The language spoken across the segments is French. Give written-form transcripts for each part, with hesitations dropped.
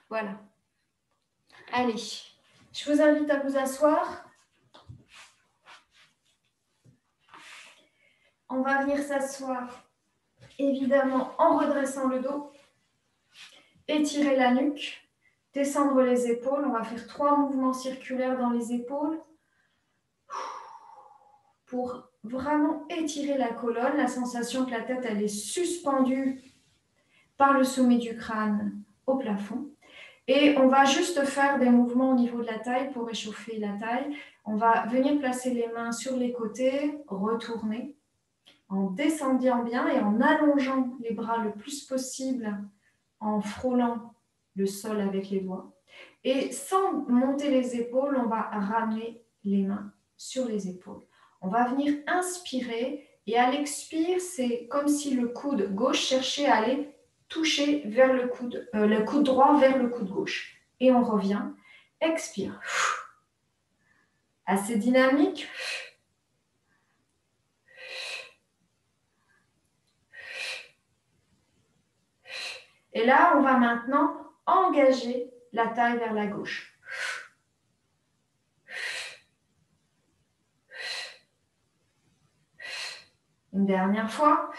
Voilà. Allez, je vous invite à vous asseoir. On va venir s'asseoir, évidemment, en redressant le dos. Étirer la nuque, descendre les épaules. On va faire 3 mouvements circulaires dans les épaules pour vraiment étirer la colonne. La sensation que la tête elle est suspendue par le sommet du crâne au plafond. Et on va juste faire des mouvements au niveau de la taille pour réchauffer la taille. On va venir placer les mains sur les côtés, retourner, en descendant bien et en allongeant les bras le plus possible, en frôlant le sol avec les doigts. Et sans monter les épaules, on va ramener les mains sur les épaules. On va venir inspirer et à l'expire, c'est comme si le coude gauche cherchait à aller toucher vers le coude droit vers le coude gauche. Et on revient. Expire. Assez dynamique. Et là, on va maintenant engager la taille vers la gauche. Une dernière fois.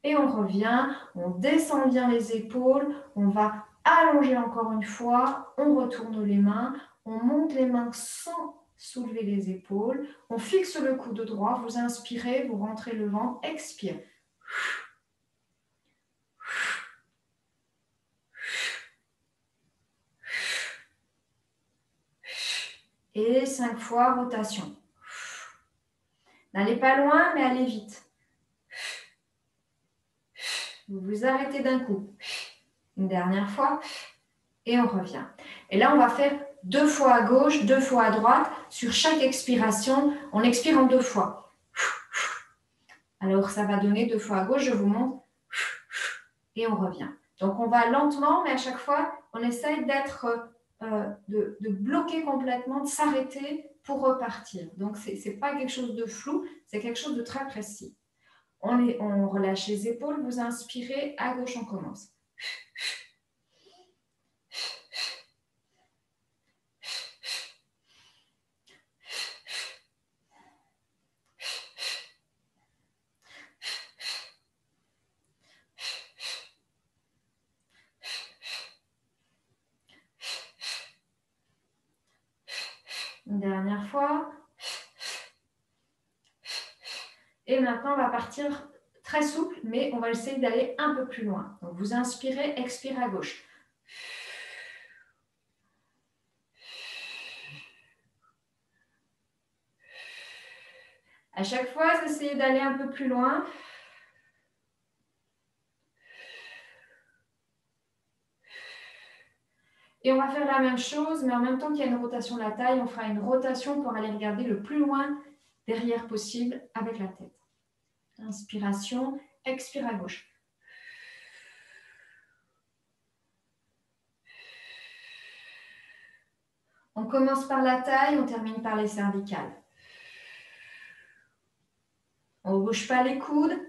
Et on revient, on descend bien les épaules, on va allonger encore une fois, on retourne les mains, on monte les mains sans soulever les épaules, on fixe le coude droit, vous inspirez, vous rentrez le ventre, expire. Et 5 fois, rotation. N'allez pas loin, mais allez vite. Vous vous arrêtez d'un coup. Une dernière fois. Et on revient. Et là, on va faire 2 fois à gauche, 2 fois à droite. Sur chaque expiration, on expire en 2 fois. Alors, ça va donner 2 fois à gauche. Je vous montre. Et on revient. Donc, on va lentement, mais à chaque fois, on essaye de bloquer complètement, de s'arrêter pour repartir. Donc, ce n'est pas quelque chose de flou, c'est quelque chose de très précis. On relâche les épaules, vous inspirez, à gauche, on commence. Une dernière fois. Et maintenant, on va partir très souple, mais on va essayer d'aller un peu plus loin. Donc, vous inspirez, expirez à gauche. À chaque fois, vous essayez d'aller un peu plus loin. Et on va faire la même chose, mais en même temps qu'il y a une rotation de la taille, on fera une rotation pour aller regarder le plus loin derrière possible avec la tête. Inspiration, expire à gauche. On commence par la taille, on termine par les cervicales. On ne bouge pas les coudes.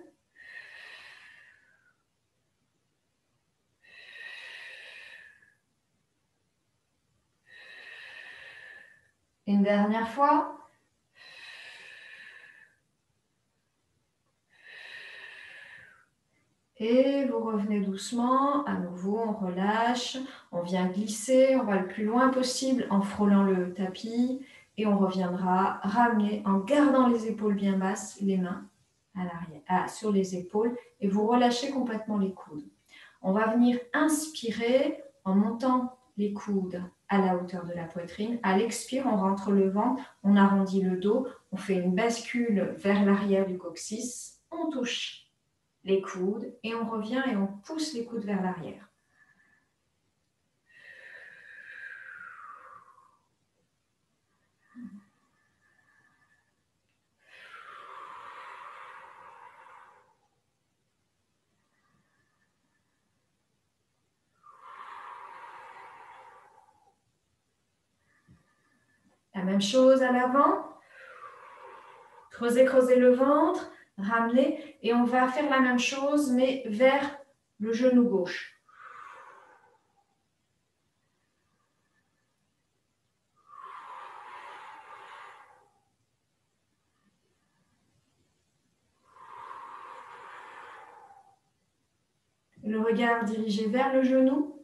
Une dernière fois. Et vous revenez doucement, à nouveau on relâche, on vient glisser, on va le plus loin possible en frôlant le tapis et on reviendra ramener en gardant les épaules bien basses, les mains à l'arrière, sur les épaules et vous relâchez complètement les coudes. On va venir inspirer en montant les coudes à la hauteur de la poitrine. À l'expire, on rentre le ventre, on arrondit le dos, on fait une bascule vers l'arrière du coccyx, on touche les coudes et on revient et on pousse les coudes vers l'arrière. La même chose à l'avant. Creusez, creusez le ventre, ramenez et on va faire la même chose mais vers le genou gauche. Le regard dirigé vers le genou.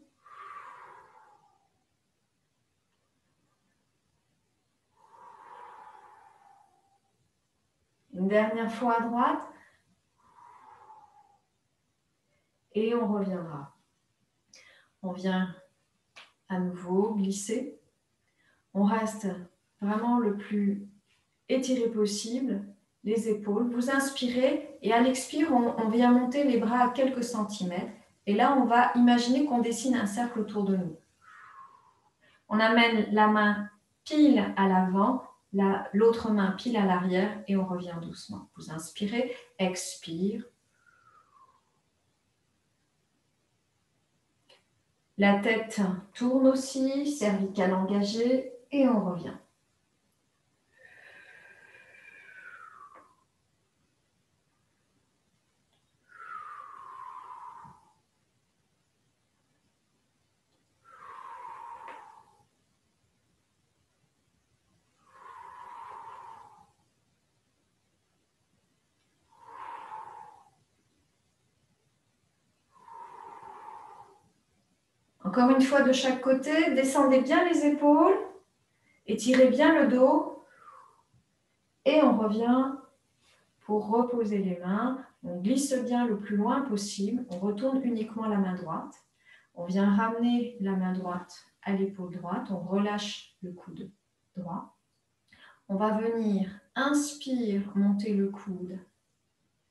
Une dernière fois à droite. Et on reviendra. On vient à nouveau glisser. On reste vraiment le plus étiré possible, les épaules. Vous inspirez et à l'expire, on vient monter les bras à quelques centimètres. Et là, on va imaginer qu'on dessine un cercle autour de nous. On amène la main pile à l'avant, l'autre main pile à l'arrière et on revient doucement. Vous inspirez, expire. La tête tourne aussi, cervicale engagée et on revient. Encore une fois de chaque côté, descendez bien les épaules, étirez bien le dos et on revient pour reposer les mains. On glisse bien le plus loin possible, on retourne uniquement la main droite. On vient ramener la main droite à l'épaule droite, on relâche le coude droit. On va venir, inspire, monter le coude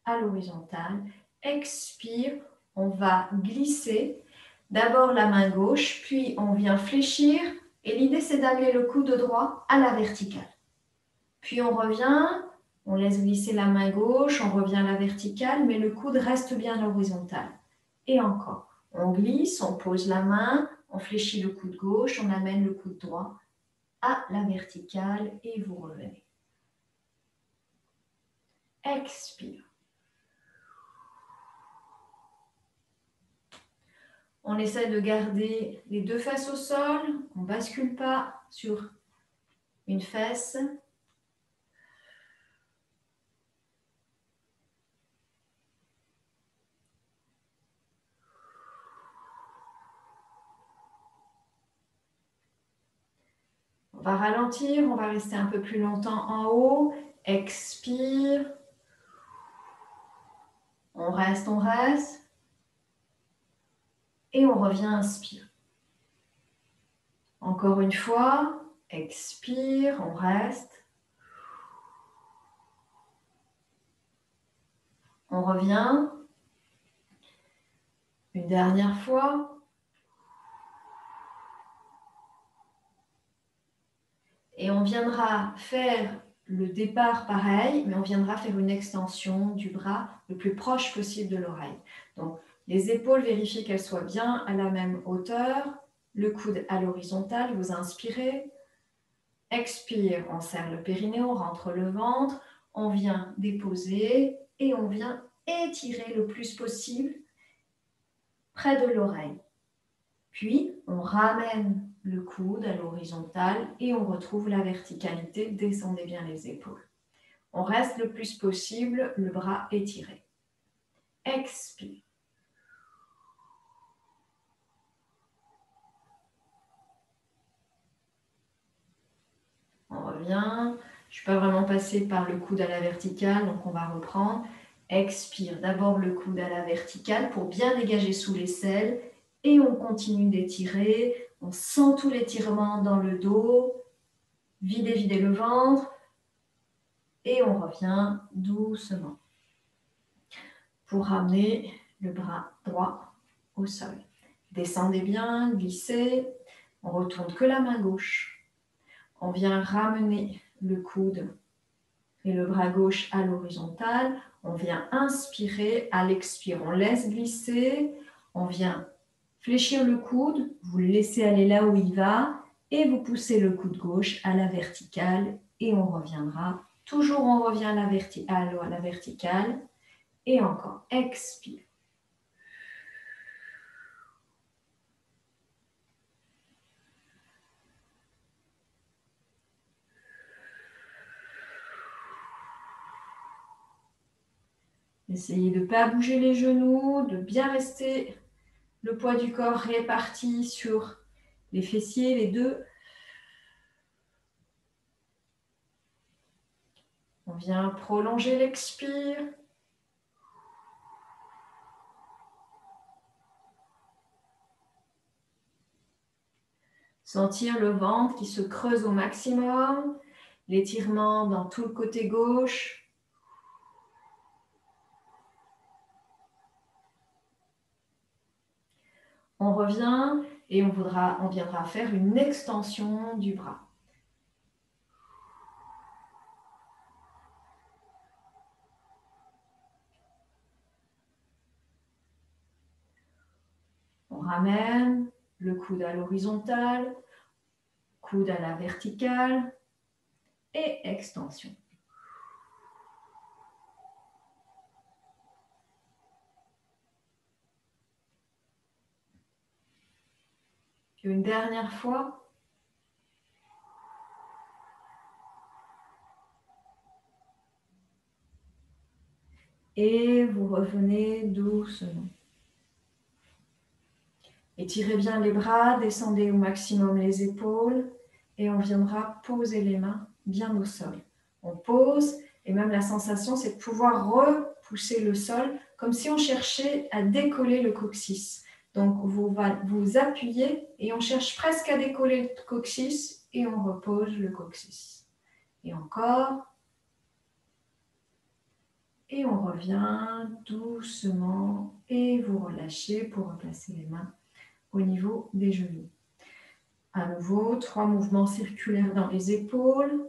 à l'horizontale. Expire, on va glisser. D'abord la main gauche, puis on vient fléchir. Et l'idée, c'est d'amener le coude droit à la verticale. Puis on revient, on laisse glisser la main gauche, on revient à la verticale, mais le coude reste bien à l'horizontale. Et encore, on glisse, on pose la main, on fléchit le coude gauche, on amène le coude droit à la verticale et vous revenez. Expire. On essaie de garder les deux fesses au sol. On ne bascule pas sur une fesse. On va ralentir. On va rester un peu plus longtemps en haut. Expire. On reste, on reste. Et on revient, inspire. Encore une fois. Expire, on reste. On revient. Une dernière fois. Et on viendra faire le départ pareil, mais on viendra faire une extension du bras le plus proche possible de l'oreille. Donc, les épaules, vérifiez qu'elles soient bien à la même hauteur. Le coude à l'horizontale, vous inspirez. Expire, on serre le périnée, on rentre le ventre. On vient déposer et on vient étirer le plus possible près de l'oreille. Puis, on ramène le coude à l'horizontale et on retrouve la verticalité. Descendez bien les épaules. On reste le plus possible, le bras étiré. Expire. On revient. Je ne suis pas vraiment passée par le coude à la verticale, donc on va reprendre. Expire. D'abord le coude à la verticale pour bien dégager sous l'aisselle. Et on continue d'étirer. On sent tout l'étirement dans le dos. Videz le ventre. Et on revient doucement pour ramener le bras droit au sol. Descendez bien, glissez. On retourne que la main gauche. On vient ramener le coude et le bras gauche à l'horizontale. On vient inspirer. À l'expire, on laisse glisser. On vient fléchir le coude. Vous le laissez aller là où il va. Et vous poussez le coude gauche à la verticale. Et on reviendra. Toujours, on revient à la verticale. Et encore, expire. Essayez de ne pas bouger les genoux, de bien rester Le poids du corps réparti sur les fessiers, les deux. On vient prolonger l'expire. Sentir le ventre qui se creuse au maximum. L'étirement dans tout le côté gauche. On revient et on viendra faire une extension du bras. On ramène le coude à l'horizontale, coude à la verticale et extension. Une dernière fois. Et vous revenez doucement. Étirez bien les bras, descendez au maximum les épaules et on viendra poser les mains bien au sol. On pose et même la sensation, c'est de pouvoir repousser le sol comme si on cherchait à décoller le coccyx. Donc, vous appuyez et on cherche presque à décoller le coccyx et on repose le coccyx. Et encore. Et on revient doucement et vous relâchez pour replacer les mains au niveau des genoux. À nouveau, 3 mouvements circulaires dans les épaules.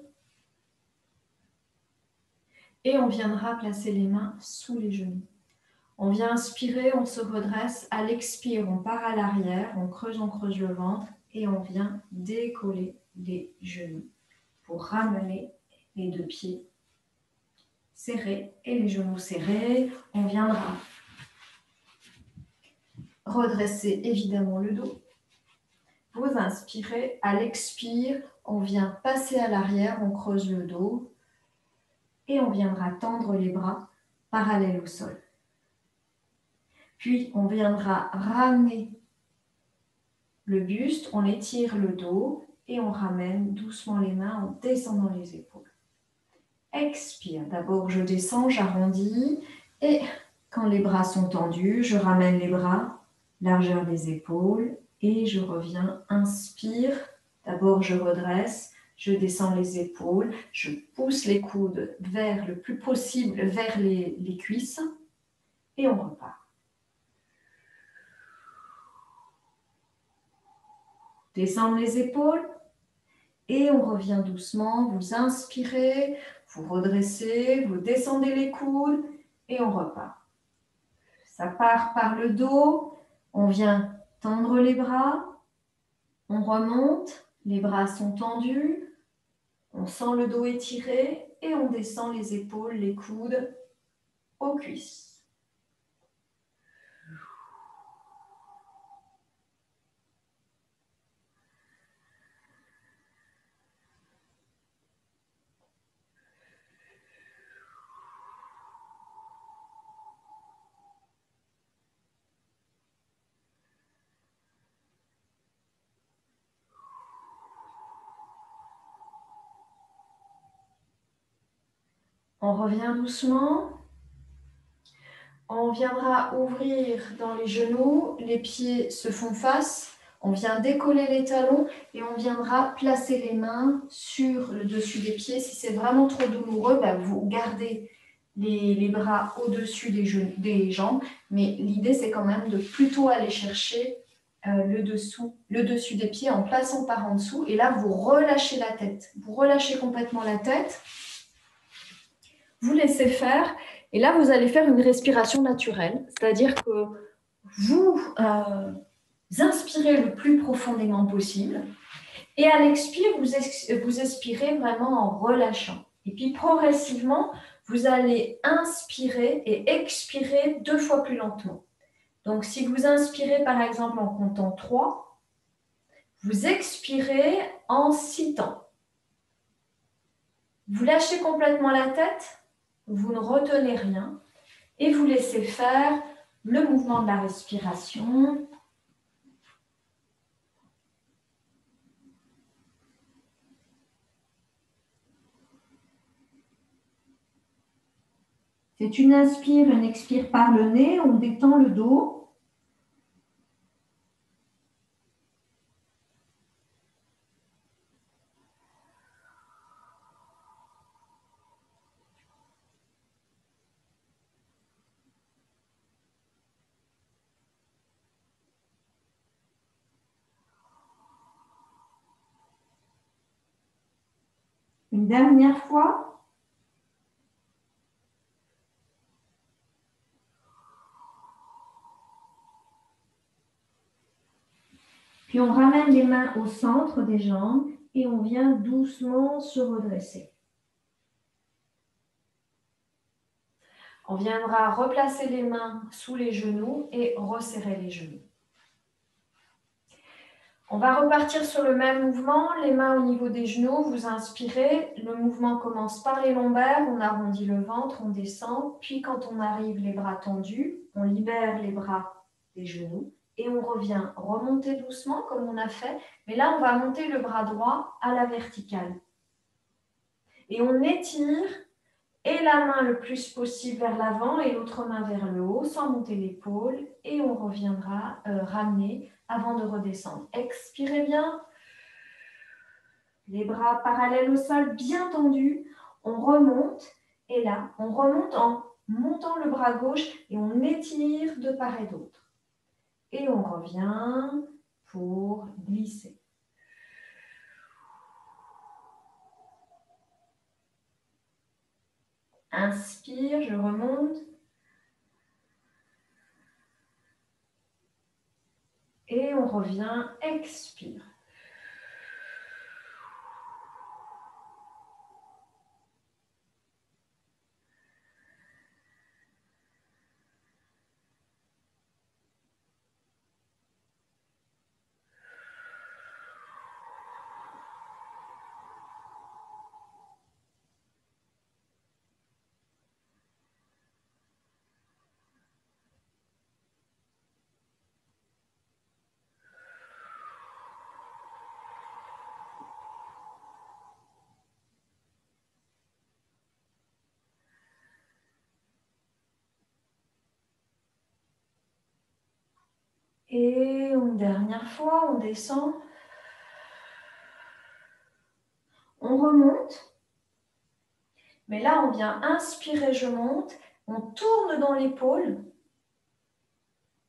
Et on viendra placer les mains sous les genoux. On vient inspirer, on se redresse. À l'expire, on part à l'arrière, on creuse le ventre et on vient décoller les genoux pour ramener les 2 pieds serrés et les genoux serrés. On viendra redresser évidemment le dos. Vous inspirez, à l'expire, on vient passer à l'arrière, on creuse le dos et on viendra tendre les bras parallèles au sol. Puis on viendra ramener le buste, on étire le dos et on ramène doucement les mains en descendant les épaules. Expire, d'abord je descends, j'arrondis et quand les bras sont tendus, je ramène les bras, largeur des épaules et je reviens, inspire, d'abord je redresse, je descends les épaules, je pousse les coudes vers le plus possible vers les cuisses et on repart. Descendre les épaules et on revient doucement, vous inspirez, vous redressez, vous descendez les coudes et on repart. Ça part par le dos, on vient tendre les bras, on remonte, les bras sont tendus, on sent le dos étiré et on descend les épaules, les coudes aux cuisses. On revient doucement. On viendra ouvrir dans les genoux, les pieds se font face. On vient décoller les talons et on viendra placer les mains sur le dessus des pieds. Si c'est vraiment trop douloureux, vous gardez les bras au-dessus des jambes. Mais l'idée, c'est quand même de plutôt aller chercher le dessus des pieds en passant par en dessous. Et là, vous relâchez la tête. Vous relâchez complètement la tête. Vous laissez faire. Et là, vous allez faire une respiration naturelle. C'est-à-dire que vous inspirez le plus profondément possible. Et à l'expire, vous expirez vraiment en relâchant. Et puis progressivement, vous allez inspirer et expirer 2 fois plus lentement. Donc si vous inspirez par exemple en comptant 3, vous expirez en 6 temps. Vous lâchez complètement la tête, vous ne retenez rien et vous laissez faire le mouvement de la respiration C'est une inspire, une expire par le nez, on détend le dos. Une dernière fois. Puis on ramène les mains au centre des jambes et on vient doucement se redresser. On viendra replacer les mains sous les genoux et resserrer les genoux. On va repartir sur le même mouvement, les mains au niveau des genoux, vous inspirez, le mouvement commence par les lombaires, on arrondit le ventre, on descend, puis quand on arrive les bras tendus, on libère les bras des genoux et on revient remonter doucement comme on a fait, mais là on va monter le bras droit à la verticale. Et on étire et la main le plus possible vers l'avant et l'autre main vers le haut sans monter l'épaule et on reviendra ramener avant de redescendre. Expirez bien. Les bras parallèles au sol, bien tendus. On remonte et là, on remonte en montant le bras gauche et on étire de part et d'autre. Et on revient pour glisser. Inspire, je remonte. Et on revient, expire. Et une dernière fois, on descend. On remonte. Mais là, on vient inspirer, je monte. On tourne dans l'épaule.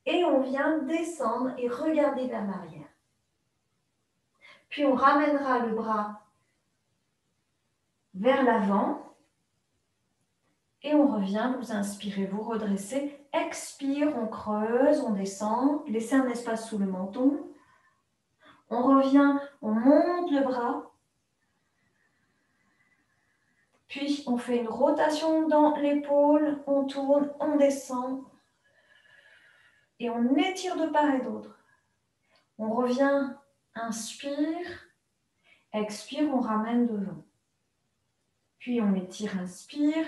Et on vient descendre et regarder vers l'arrière. Puis on ramènera le bras vers l'avant. Et on revient, vous inspirez, vous redressez. Expire, on creuse, on descend. Laissez un espace sous le menton. On revient, on monte le bras. Puis on fait une rotation dans l'épaule. On tourne, on descend. Et on étire de part et d'autre. On revient, inspire. Expire, on ramène devant. Puis on étire, inspire.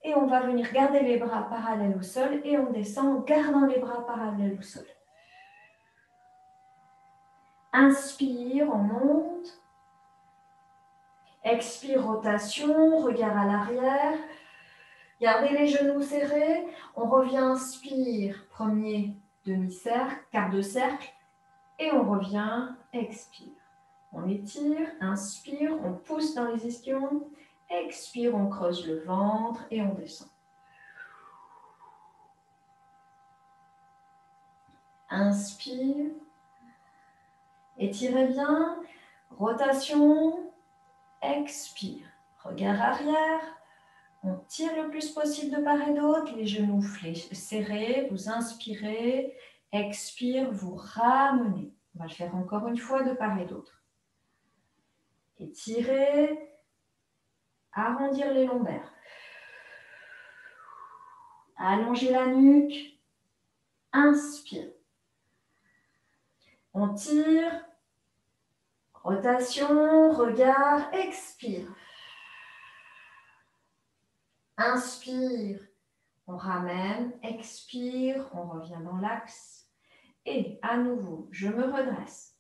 Et on va venir garder les bras parallèles au sol. Et on descend en gardant les bras parallèles au sol. Inspire, on monte. Expire, rotation, regard à l'arrière. Gardez les genoux serrés. On revient, inspire, premier demi-cercle, quart de cercle. Et on revient, expire. On étire, inspire, on pousse dans les ischions. Expire, on creuse le ventre et on descend. Inspire. Étirez bien. Rotation. Expire. Regard arrière. On tire le plus possible de part et d'autre. Les genoux serrés. Vous inspirez. Expire. Vous ramenez. On va le faire encore une fois de part et d'autre. Étirez. Arrondir les lombaires. Allonger la nuque. Inspire. On tire. Rotation, regard, expire. Inspire. On ramène, expire, on revient dans l'axe. Et à nouveau, je me redresse.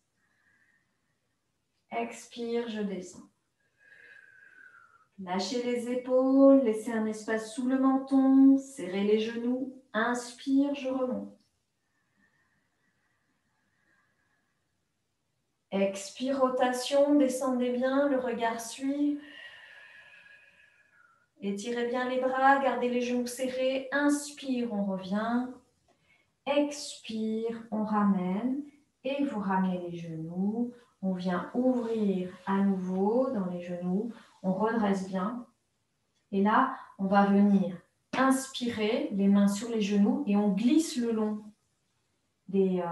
Expire, je descends. Lâchez les épaules, laissez un espace sous le menton, serrez les genoux. Inspire, je remonte. Expire, rotation, descendez bien, le regard suit. Étirez bien les bras, gardez les genoux serrés. Inspire, on revient. Expire, on ramène. Et vous ramenez les genoux. On vient ouvrir à nouveau dans les genoux. On redresse bien. Et là, on va venir inspirer, les mains sur les genoux. Et on glisse le long des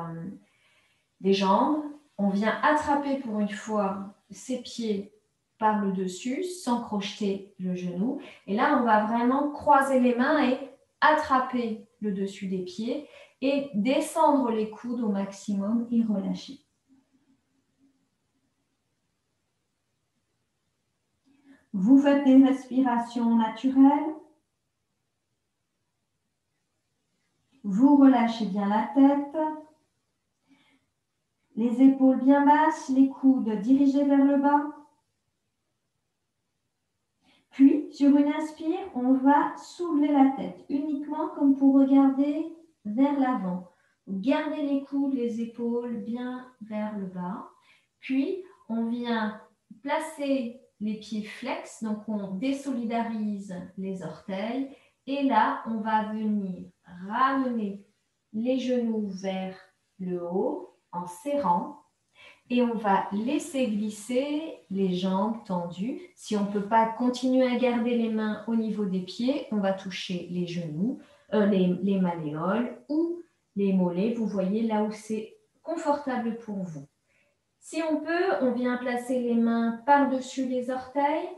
jambes. On vient attraper pour une fois ses pieds par le dessus sans crocheter le genou. Et là, on va vraiment croiser les mains et attraper le dessus des pieds et descendre les coudes au maximum et relâcher. Vous faites des respirations naturelles. Vous relâchez bien la tête. Les épaules bien basses, les coudes dirigés vers le bas. Puis, sur une inspire, on va soulever la tête, uniquement comme pour regarder vers l'avant. Gardez les coudes, les épaules bien vers le bas. Puis, on vient placer les pieds flex, donc on désolidarise les orteils. Et là, on va venir ramener les genoux vers le haut en serrant. Et on va laisser glisser les jambes tendues. Si on ne peut pas continuer à garder les mains au niveau des pieds, on va toucher les genoux, les malléoles ou les mollets. Vous voyez là où c'est confortable pour vous. Si on peut, on vient placer les mains par-dessus les orteils.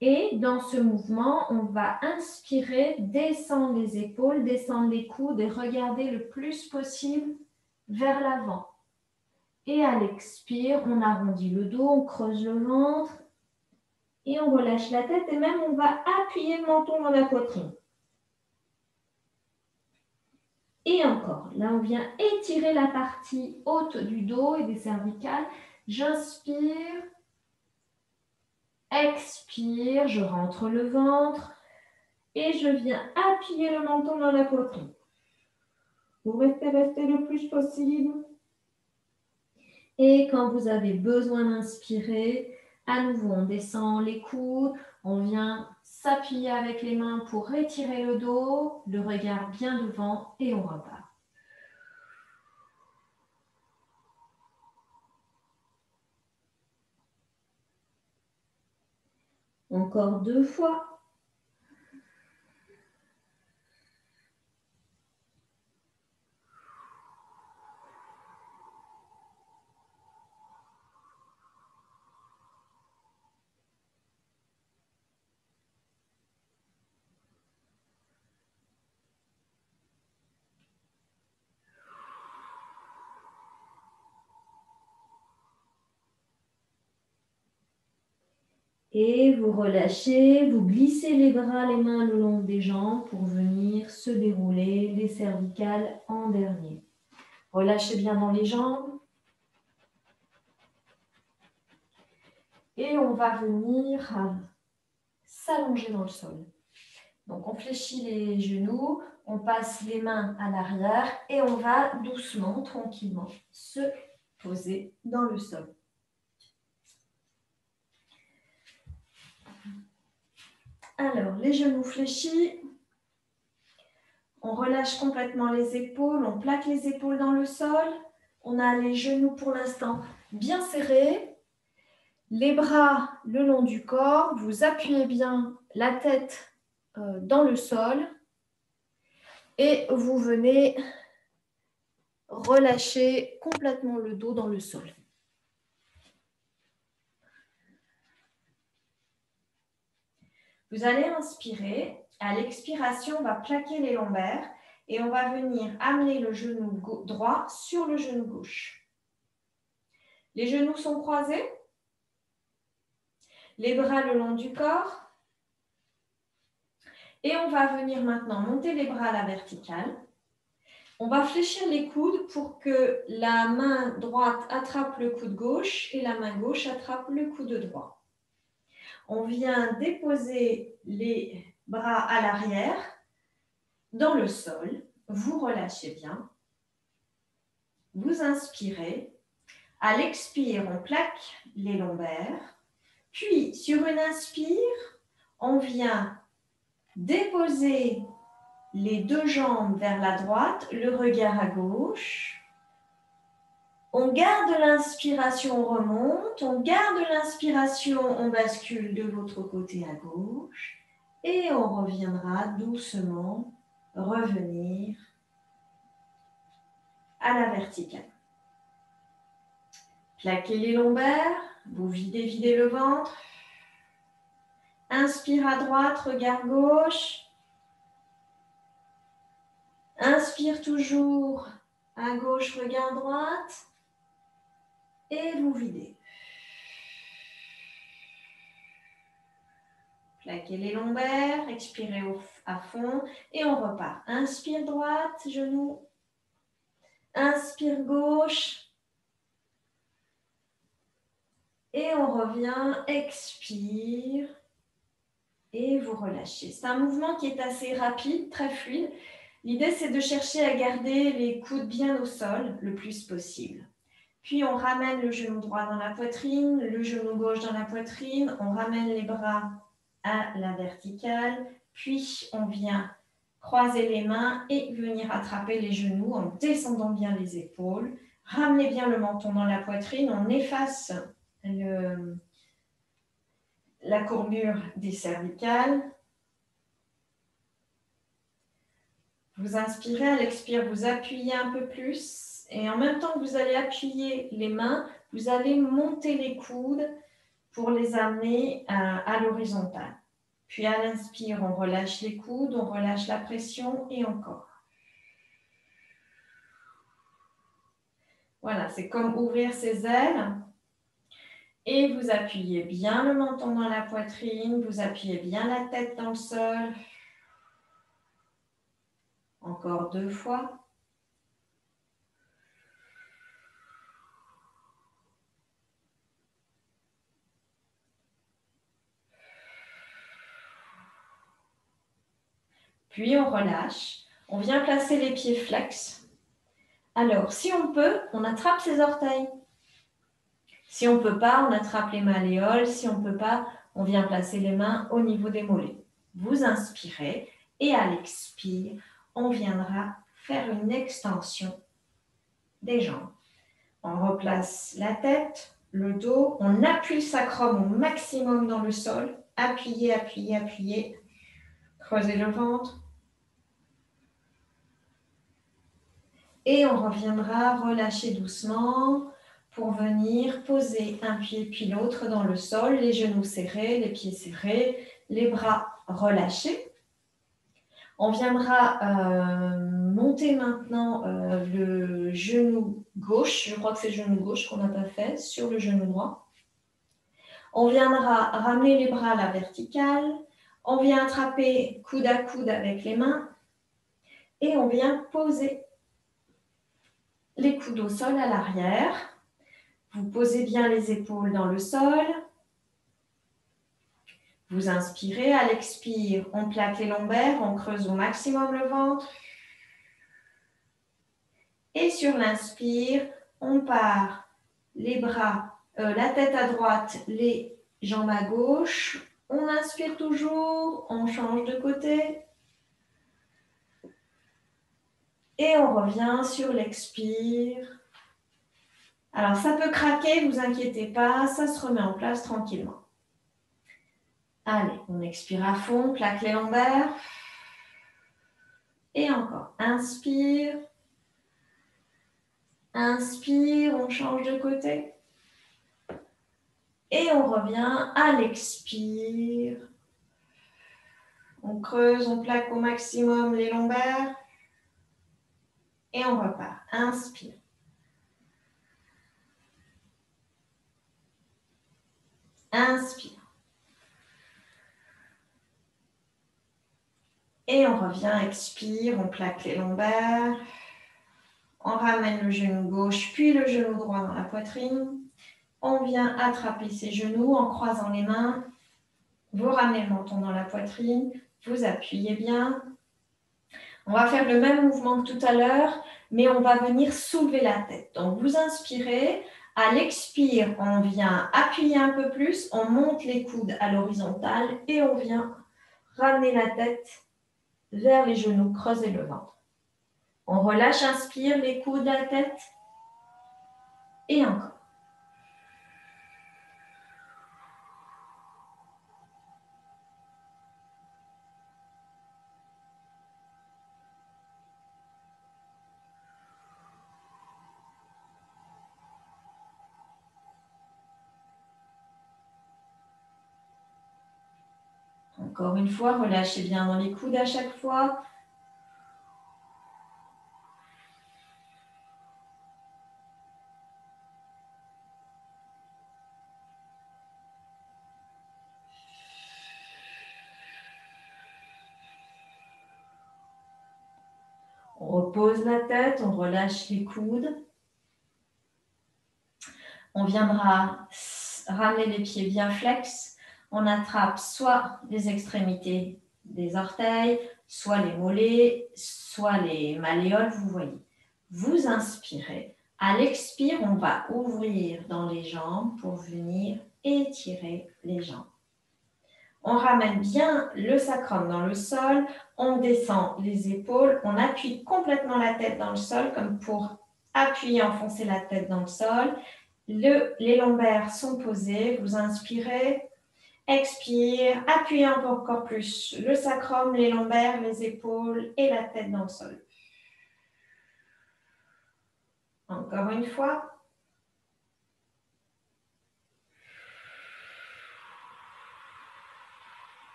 Et dans ce mouvement, on va inspirer, descendre les épaules, descendre les coudes et regarder le plus possible vers l'avant. Et à l'expire, on arrondit le dos, on creuse le ventre et on relâche la tête et même on va appuyer le menton dans la poitrine. Et encore, là on vient étirer la partie haute du dos et des cervicales. J'inspire, expire, je rentre le ventre et je viens appuyer le menton dans la poitrine. Vous restez le plus possible. Et quand vous avez besoin d'inspirer, à nouveau, on descend les coudes, on vient s'appuyer avec les mains pour étirer le dos, le regard bien devant et on repart. Encore 2 fois. Et vous relâchez, vous glissez les bras, les mains le long des jambes pour venir se dérouler les cervicales en dernier. Relâchez bien dans les jambes. Et on va venir s'allonger dans le sol. Donc on fléchit les genoux, on passe les mains à l'arrière et on va doucement, tranquillement se poser dans le sol. Alors, les genoux fléchis, on relâche complètement les épaules, on plaque les épaules dans le sol, on a les genoux pour l'instant bien serrés, les bras le long du corps, vous appuyez bien la tête dans le sol et vous venez relâcher complètement le dos dans le sol. Vous allez inspirer. À l'expiration, on va plaquer les lombaires et on va venir amener le genou droit sur le genou gauche. Les genoux sont croisés. Les bras le long du corps. Et on va venir maintenant monter les bras à la verticale. On va fléchir les coudes pour que la main droite attrape le coude gauche et la main gauche attrape le coude droit. On vient déposer les bras à l'arrière dans le sol. Vous relâchez bien. Vous inspirez. À l'expire, on plaque les lombaires. Puis, sur une inspire, on vient déposer les deux jambes vers la droite, le regard à gauche. On garde l'inspiration, on remonte. On garde l'inspiration, on bascule de l'autre côté à gauche. Et on reviendra doucement revenir à la verticale. Plaquez les lombaires, vous videz le ventre. Inspire à droite, regard gauche. Inspire toujours à gauche, regard droite. Et vous videz. Plaquez les lombaires, expirez à fond et on repart. Inspire droite, genou. Inspire gauche. Et on revient, expire. Et vous relâchez. C'est un mouvement qui est assez rapide, très fluide. L'idée, c'est de chercher à garder les coudes bien au sol le plus possible. Puis, on ramène le genou droit dans la poitrine, le genou gauche dans la poitrine. On ramène les bras à la verticale. Puis, on vient croiser les mains et venir attraper les genoux en descendant bien les épaules. Ramenez bien le menton dans la poitrine. On efface la courbure des cervicales. Vous inspirez, à l'expire, vous appuyez un peu plus. Et en même temps que vous allez appuyer les mains, vous allez monter les coudes pour les amener à l'horizontale. Puis à l'inspire, on relâche les coudes, on relâche la pression et encore. Voilà, c'est comme ouvrir ses ailes. Et vous appuyez bien le menton dans la poitrine, vous appuyez bien la tête dans le sol. Encore 2 fois. Puis on relâche. On vient placer les pieds flex. Alors, si on peut, on attrape ses orteils. Si on ne peut pas, on attrape les malléoles. Si on ne peut pas, on vient placer les mains au niveau des mollets. Vous inspirez et à l'expire, on viendra faire une extension des jambes. On replace la tête, le dos, on appuie le sacrum au maximum dans le sol. Appuyez, appuyez, appuyez. Creusez le ventre. Et on reviendra relâcher doucement pour venir poser un pied puis l'autre dans le sol, les genoux serrés, les pieds serrés, les bras relâchés. On viendra monter maintenant le genou gauche, je crois que c'est le genou gauche qu'on n'a pas fait, sur le genou droit. On viendra ramener les bras à la verticale, on vient attraper coude à coude avec les mains et on vient poser les coudes au sol à l'arrière. Vous posez bien les épaules dans le sol. Vous inspirez, à l'expire, on plaque les lombaires, on creuse au maximum le ventre. Et sur l'inspire, on part les bras, la tête à droite, les jambes à gauche. On inspire toujours, on change de côté. Et on revient sur l'expire. Alors, ça peut craquer, ne vous inquiétez pas, ça se remet en place tranquillement. Allez, on expire à fond, plaque les lombaires. Et encore, inspire. Inspire, on change de côté. Et on revient à l'expire. On creuse, on plaque au maximum les lombaires. Et on repart. Inspire. Inspire. Et on revient, expire, on plaque les lombaires. On ramène le genou gauche, puis le genou droit dans la poitrine. On vient attraper ses genoux en croisant les mains. Vous ramenez le menton dans la poitrine, vous appuyez bien. On va faire le même mouvement que tout à l'heure, mais on va venir soulever la tête. Donc, vous inspirez. À l'expire, on vient appuyer un peu plus, on monte les coudes à l'horizontale et on vient ramener la tête vers les genoux, creuser le ventre. On relâche, inspire, les coudes, la tête. Et encore. Encore une fois, relâchez bien dans les coudes à chaque fois. On repose la tête, on relâche les coudes. On viendra ramener les pieds bien flex. On attrape soit les extrémités des orteils, soit les mollets, soit les malléoles, vous voyez. Vous inspirez. À l'expire, on va ouvrir dans les jambes pour venir étirer les jambes. On ramène bien le sacrum dans le sol, on descend les épaules, on appuie complètement la tête dans le sol comme pour appuyer, enfoncer la tête dans le sol. Les lombaires sont posés, vous inspirez, expire, appuyez encore plus le sacrum, les lombaires, les épaules et la tête dans le sol. Encore une fois.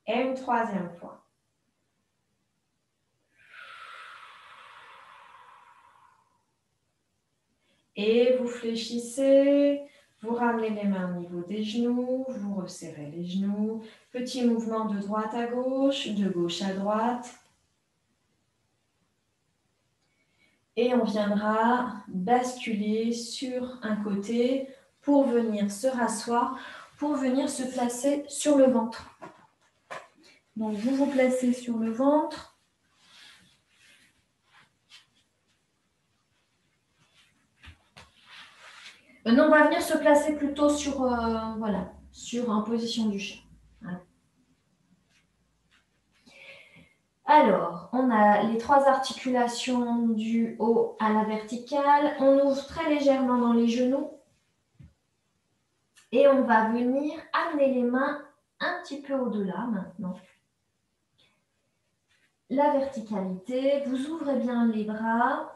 Et une troisième fois. Et vous fléchissez, vous ramenez les mains au niveau des genoux, vous resserrez les genoux. Petit mouvement de droite à gauche, de gauche à droite. Et on viendra basculer sur un côté pour venir se rasseoir, pour venir se placer sur le ventre. Donc vous vous placez sur le ventre. Maintenant, on va venir se placer plutôt sur, sur en position du chat. Voilà. Alors, on a les trois articulations du haut à la verticale. On ouvre très légèrement dans les genoux. Et on va venir amener les mains un petit peu au-delà maintenant. La verticalité, vous ouvrez bien les bras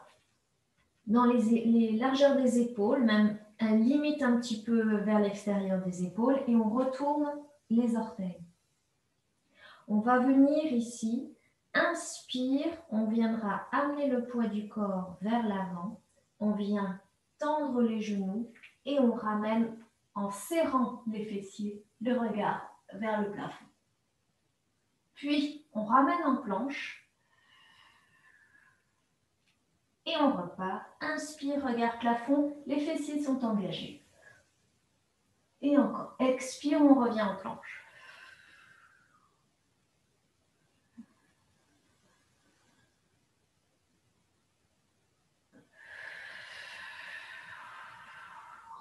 dans les largeurs des épaules, même limite un petit peu vers l'extérieur des épaules et on retourne les orteils. On va venir ici, inspire, on viendra amener le poids du corps vers l'avant, on vient tendre les genoux et on ramène en serrant les fessiers le regard vers le plafond. Puis on ramène en planche et on repart. Inspire, regard plafond, les fessiers sont engagés. Et encore, expire, on revient en planche.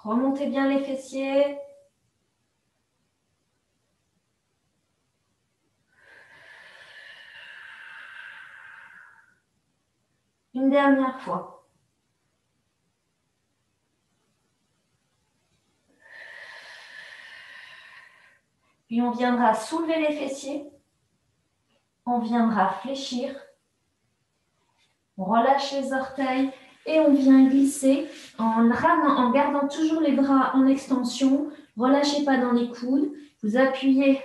Remontez bien les fessiers. Une dernière fois. Puis on viendra soulever les fessiers. On viendra fléchir. On relâche les orteils et on vient glisser en gardant toujours les bras en extension. Relâchez pas dans les coudes. Vous appuyez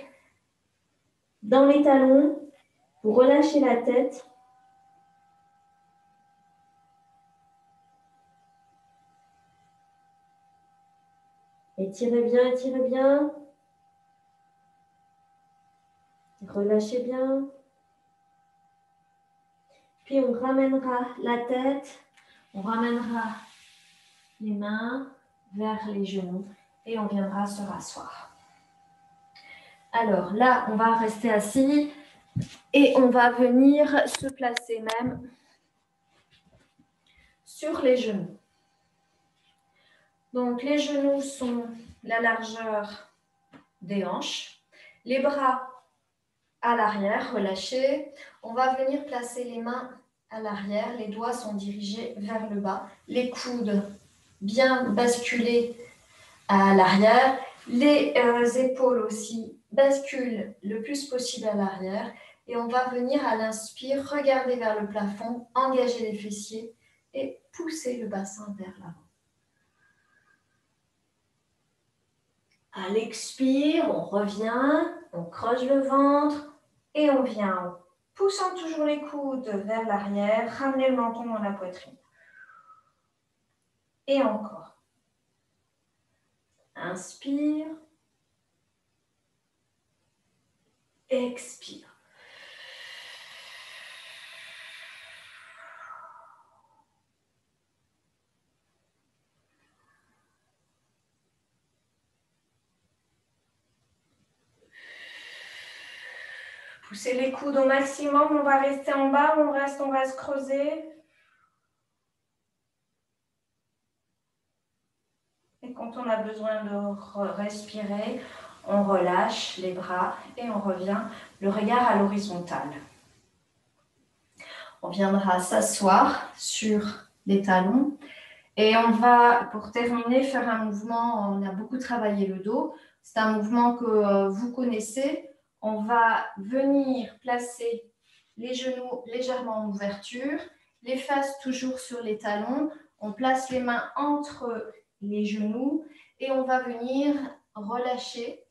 dans les talons. Vous relâchez la tête. Étirez bien, étirez bien. Relâchez bien. Puis on ramènera la tête, on ramènera les mains vers les genoux et on viendra se rasseoir. Alors là, on va rester assis et on va venir se placer même sur les genoux. Donc, les genoux sont la largeur des hanches. Les bras à l'arrière, relâchés. On va venir placer les mains à l'arrière. Les doigts sont dirigés vers le bas. Les coudes bien basculés à l'arrière. Les épaules aussi basculent le plus possible à l'arrière. Et on va venir à l'inspire, regarder vers le plafond, engager les fessiers et pousser le bassin vers l'avant. À l'expire, on revient, on creuse le ventre et on vient en poussant toujours les coudes vers l'arrière, ramener le menton dans la poitrine. Et encore. Inspire. Expire. Poussez les coudes au maximum, on va rester en bas, on reste creusé. Et quand on a besoin de respirer, on relâche les bras et on revient le regard à l'horizontale. On viendra s'asseoir sur les talons et on va, pour terminer, faire un mouvement. On a beaucoup travaillé le dos. C'est un mouvement que vous connaissez. On va venir placer les genoux légèrement en ouverture, les fesses toujours sur les talons. On place les mains entre les genoux et on va venir relâcher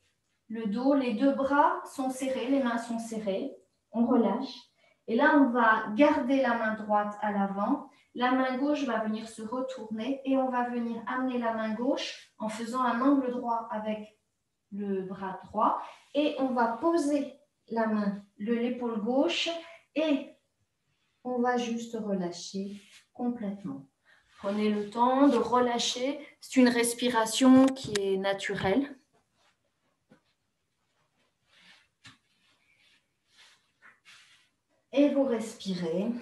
le dos. Les deux bras sont serrés, les mains sont serrées. On relâche. Et là, on va garder la main droite à l'avant. La main gauche va venir se retourner et on va venir amener la main gauche en faisant un angle droit avec le bras droit. Et on va poser la main, l'épaule gauche et on va juste relâcher complètement. Prenez le temps de relâcher. C'est une respiration qui est naturelle. Et vous respirez.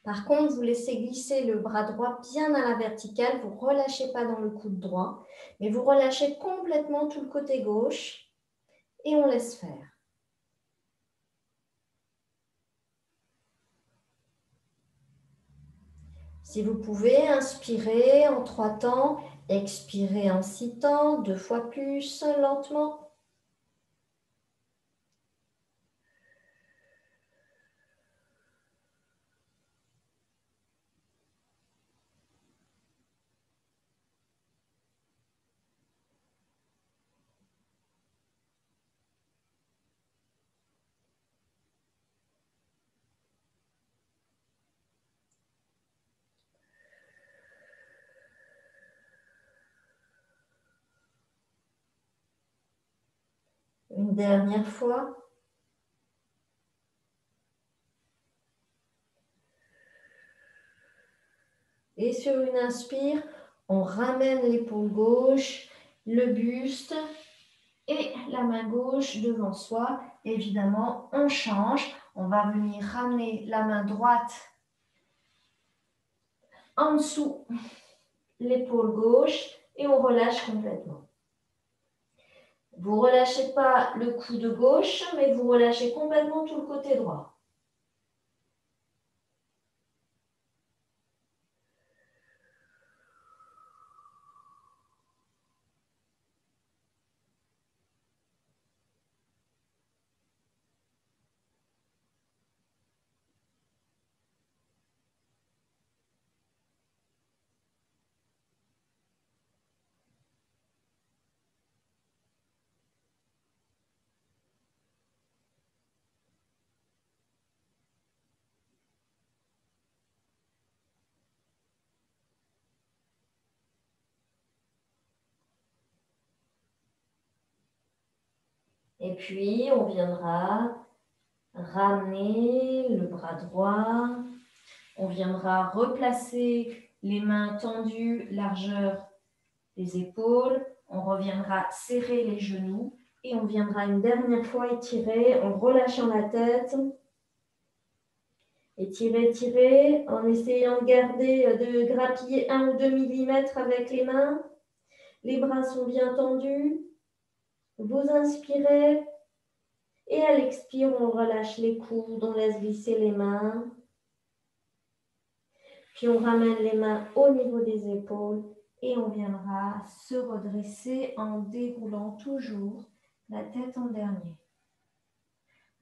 Par contre, vous laissez glisser le bras droit bien à la verticale. Vous ne relâchez pas dans le coude droit, mais vous relâchez complètement tout le côté gauche et on laisse faire. Si vous pouvez, inspirez en 3 temps, expirez en 6 temps, 2 fois plus, lentement. Une dernière fois. Et sur une inspire, on ramène l'épaule gauche, le buste et la main gauche devant soi. Évidemment, on change. On va venir ramener la main droite en dessous l'épaule gauche et on relâche complètement. Vous ne relâchez pas le coude gauche, mais vous relâchez complètement tout le côté droit. Et puis, on viendra ramener le bras droit. On viendra replacer les mains tendues, largeur des épaules. On reviendra serrer les genoux Et on viendra une dernière fois étirer en relâchant la tête. Étirer, étirer, en essayant de garder, de grappiller 1 ou 2 millimètres avec les mains. Les bras sont bien tendus. Vous inspirez. Et à l'expire, on relâche les coudes, on laisse glisser les mains. Puis on ramène les mains au niveau des épaules et on viendra se redresser en déroulant toujours la tête en dernier.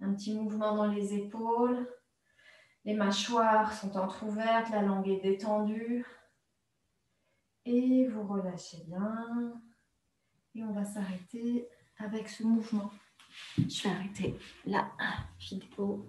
Un petit mouvement dans les épaules. Les mâchoires sont entrouvertes, la langue est détendue. Et vous relâchez bien. Et on va s'arrêter avec ce mouvement. Je vais arrêter la vidéo.